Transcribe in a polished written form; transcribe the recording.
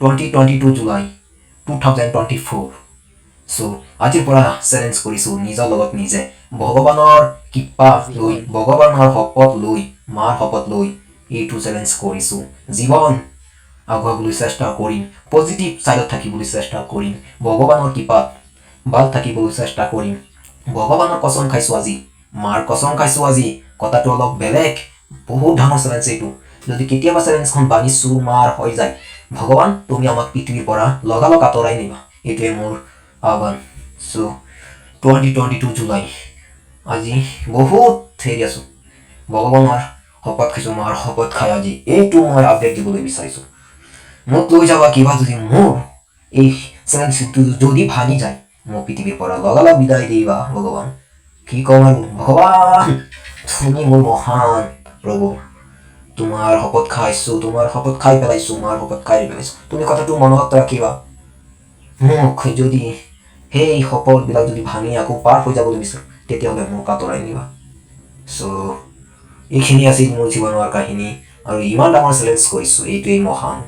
2022 July 2024 so আজিৰ পৰা challenge কৰিছো নিজৰ লগত নিজে ভগৱানৰ কৃপা লৈ ভগৱানৰ শপত লৈ মাৰ শপত লৈ এইটো চেলেঞ্জ কৰিছো জীৱন আগুৱাবলৈ চেষ্টা কৰিম পজিটিভ সাইডত থাকিবলৈ চেষ্টা কৰিম ভগৱানৰ কৃপাত ভাল থাকিবলৈ চেষ্টা কৰিম ভগৱানৰ কসম খাইছো আজি মাৰ কসম খাইছো আজি কথাটো অলপ বেলেগ বহুত ডাঙৰ চেলেঞ্জ এইটো যদি কেতিয়াবা চেলেঞ্জখন বানিছো মাৰ হৈ যায় ভগৱান তুমি আমাক পৃথিৱীৰ পৰা লগালগ আঁতৰাই নিবা এইটোৱে মোৰ আহ্বান সো 2022 জুলাই আজি বহুত হেৰি আছো ভগৱানৰ শপত খাইছো মাৰ শপত খাই আজি এইটো মই আপডেট দিবলৈ বিচাৰিছো মোক লৈ যাবা কিবা যদি মোৰ এই চেলেঞ্জটো যদি ভাঙি যায় মই পৃথিৱীৰ পৰা লগালগ বিদায় দিবা ভগৱান কি কম আৰু ভগৱান তুমি মোৰ মহান প্ৰভু তোমাৰ শপত খাইছো তোমাৰ শপত খাই পেলাইছো মাৰ শপত খাই পেলাইছো তুমি কথাটো মনত ৰাখিবা মোক যদি সেই শপতবিলাক যদি ভাঙি আকৌ পাৰ হৈ যাবলৈ বিচাৰো তেতিয়াহ'লে মোক আঁতৰাই নিবা সো এইখিনি আছিল মোৰ জীৱনৰ কাহিনী আৰু ইমান ডাঙৰ চেলেঞ্জ কৰিছো এইটোৱেই মহান